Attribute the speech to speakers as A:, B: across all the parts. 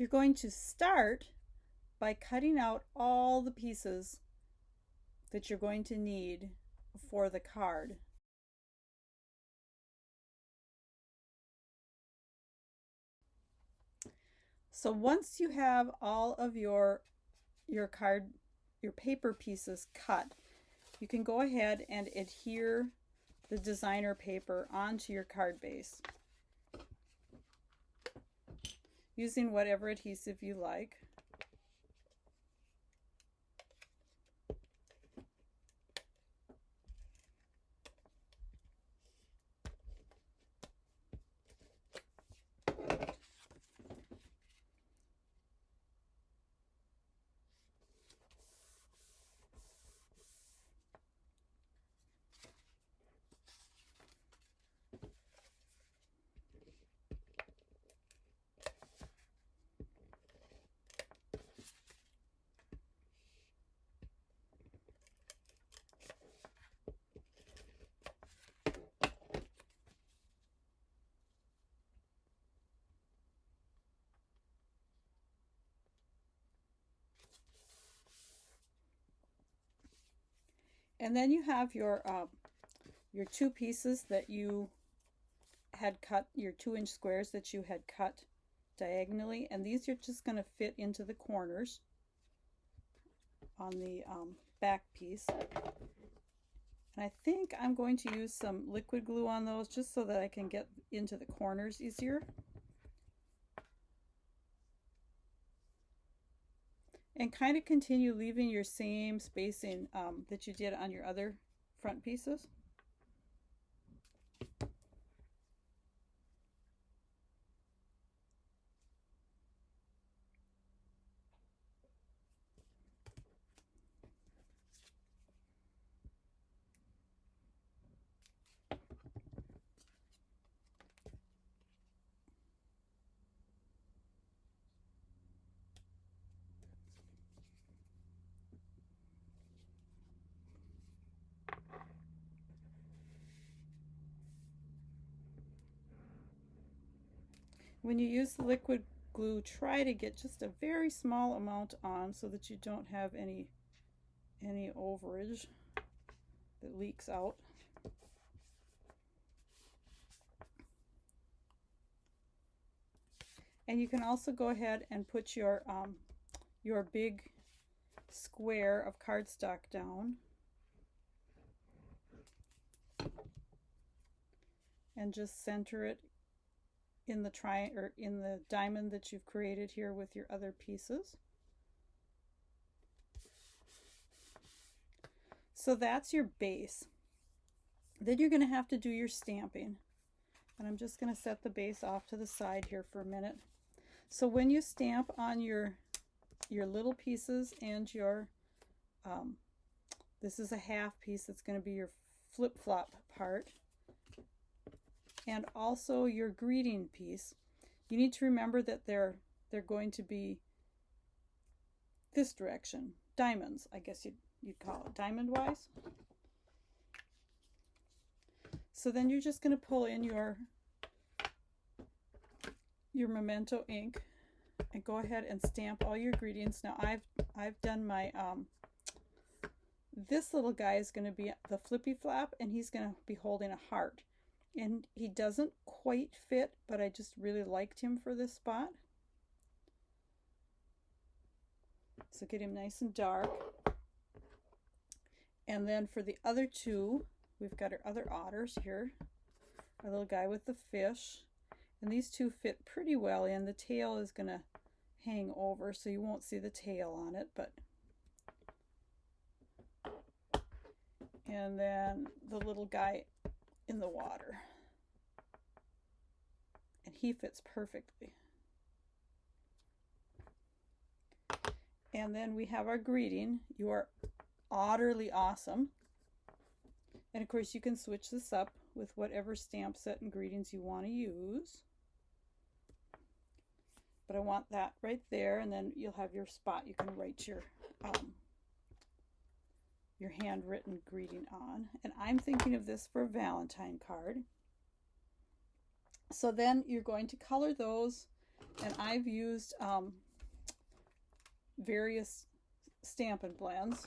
A: You're going to start by cutting out all the pieces that you're going to need for the card. So once you have all of your paper pieces cut, you can go ahead and adhere the designer paper onto your card base using whatever adhesive you like. And then you have your 2 pieces that you had cut, your 2-inch squares that you had cut diagonally, and these are just going to fit into the corners on the back piece. And I think I'm going to use some liquid glue on those just so that I can get into the corners easier. And kind of continue leaving your same spacing that you did on your other front pieces. When you use the liquid glue, try to get just a very small amount on so that you don't have any overage that leaks out. And you can also go ahead and put your big square of cardstock down and just center it in the in the diamond that you've created here with your other pieces. So that's your base. Then you're going to have to do your stamping. And I'm just going to set the base off to the side here for a minute. So when you stamp on your little pieces and your this is a half piece that's going to be your flip-flop part, and also your greeting piece, you need to remember that they're going to be this direction, diamonds, I guess you'd call it, diamond wise. So then you're just going to pull in your memento ink and go ahead and stamp all your greetings. Now I've done my this little guy is going to be the flippy flap, and he's going to be holding a heart. And he doesn't quite fit, but I just really liked him for this spot. So get him nice and dark. And then for the other two, we've got our other otters here. Our little guy with the fish. And these two fit pretty well in. The tail is going to hang over, so you won't see the tail on it, but and then the little guy in the water, and he fits perfectly. And then we have our greeting. You are utterly awesome. And of course you can switch this up with whatever stamp set and greetings you want to use, but I want that right there, and then you'll have your spot you can write your handwritten greeting on. And I'm thinking of this for a Valentine card. So then you're going to color those And I've used various Stampin' Blends.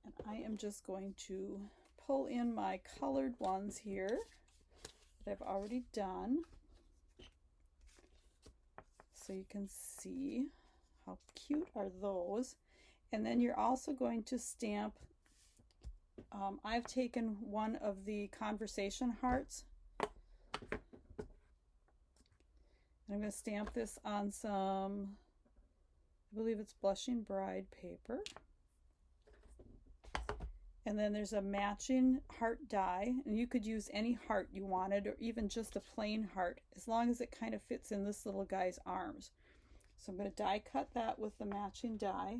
A: And I am just going to pull in my colored ones here that I've already done, so you can see how cute are those. And then you're also going to stamp, I've taken one of the conversation hearts, and I'm going to stamp this on some, I believe it's Blushing Bride paper. And then there's a matching heart die, and you could use any heart you wanted, or even just a plain heart, as long as it kind of fits in this little guy's arms. So I'm going to die cut that with the matching die.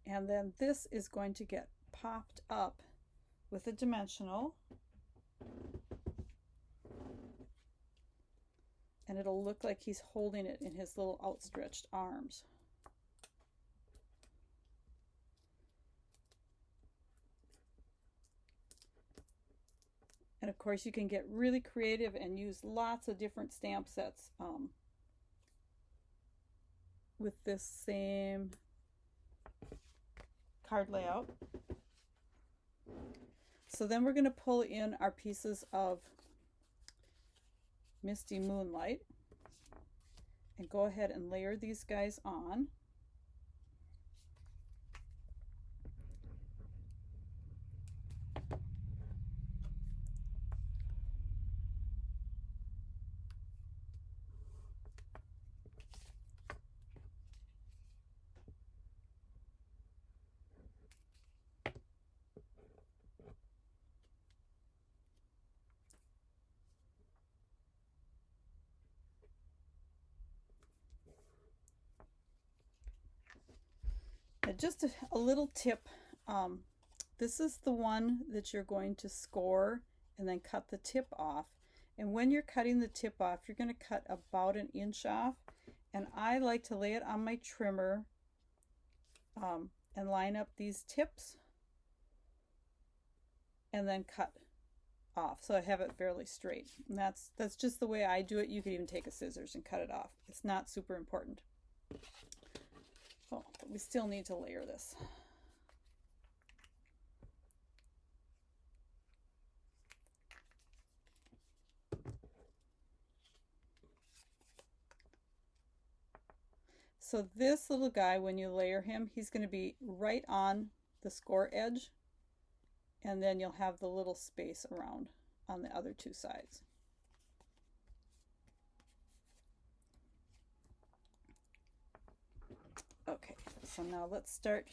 A: And then this is going to get popped up with a dimensional. And it'll look like he's holding it in his little outstretched arms. And of course you can get really creative and use lots of different stamp sets with this same card layout. So then we're going to pull in our pieces of Misty Moonlight and go ahead and layer these guys on. Just a little tip, this is the one that you're going to score and then cut the tip off. And when you're cutting the tip off, you're going to cut about 1 inch off. And I like to lay it on my trimmer and line up these tips and then cut off, so I have it fairly straight. And that's just the way I do it. You could even take a scissors and cut it off. It's not super important. Oh, but we still need to layer this. So this little guy, when you layer him, he's going to be right on the score edge, and then you'll have the little space around on the other two sides. Okay, so now let's start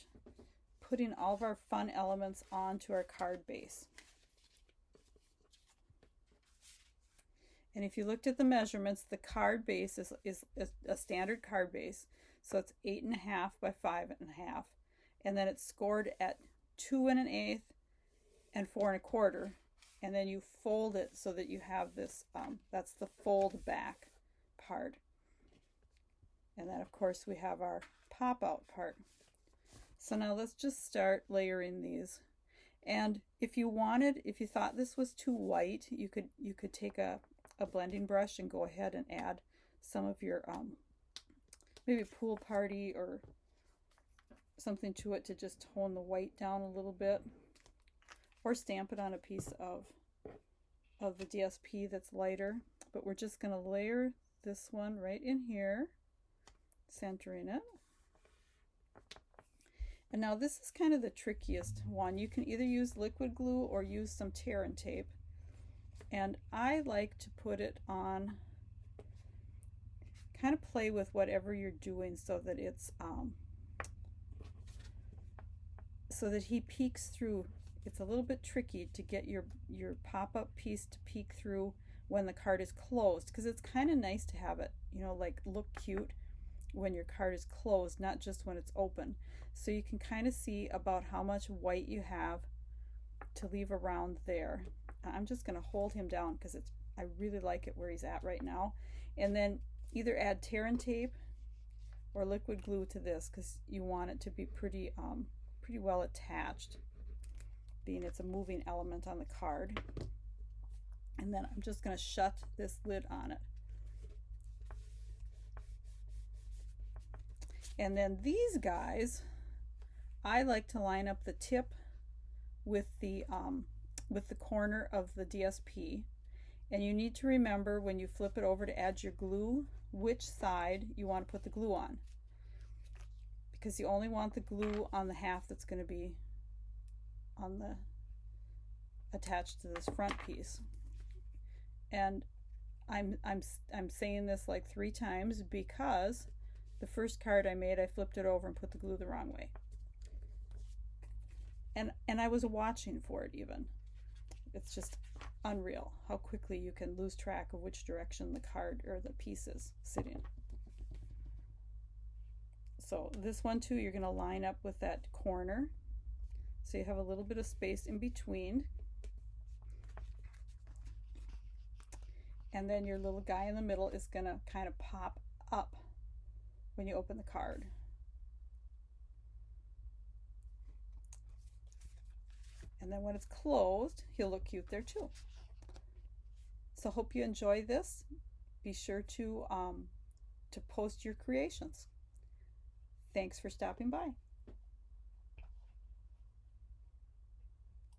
A: putting all of our fun elements onto our card base. And if you looked at the measurements, the card base is a standard card base. So it's 8.5 by 5.5. And then it's scored at 2 1/8 and 4 1/4. And then you fold it so that you have this, that's the fold back part. And then of course we have our pop out part. So now let's just start layering these. And if you thought this was too white, you could take a blending brush and go ahead and add some of your maybe Pool Party or something to it to just tone the white down a little bit, or stamp it on a piece of the DSP that's lighter. But we're just going to layer this one right in here, centering it. And now this is kind of the trickiest one. You can either use liquid glue or use some tear and tape. And I like to put it on, kind of play with whatever you're doing so that it's, so that he peeks through. It's a little bit tricky to get your pop-up piece to peek through when the card is closed, because it's kind of nice to have it, you know, like look cute when your card is closed, not just when it's open. So you can kind of see about how much white you have to leave around there. I'm just going to hold him down because I really like it where he's at right now. And then either add tear and tape or liquid glue to this, because you want it to be pretty well attached, being it's a moving element on the card. And then I'm just going to shut this lid on it. And then these guys, I like to line up the tip with the corner of the DSP. And you need to remember when you flip it over to add your glue, which side you want to put the glue on. Because you only want the glue on the half that's going to be on the attached to this front piece. And I'm saying this like 3 times because the first card I made, I flipped it over and put the glue the wrong way. And I was watching for it even. It's just unreal how quickly you can lose track of which direction the card or the piece is sitting. So this one too, you're going to line up with that corner so you have a little bit of space in between. And then your little guy in the middle is going to kind of pop up when you open the card. And then when it's closed, he'll look cute there too. So hope you enjoy this. Be sure to post your creations. Thanks for stopping by.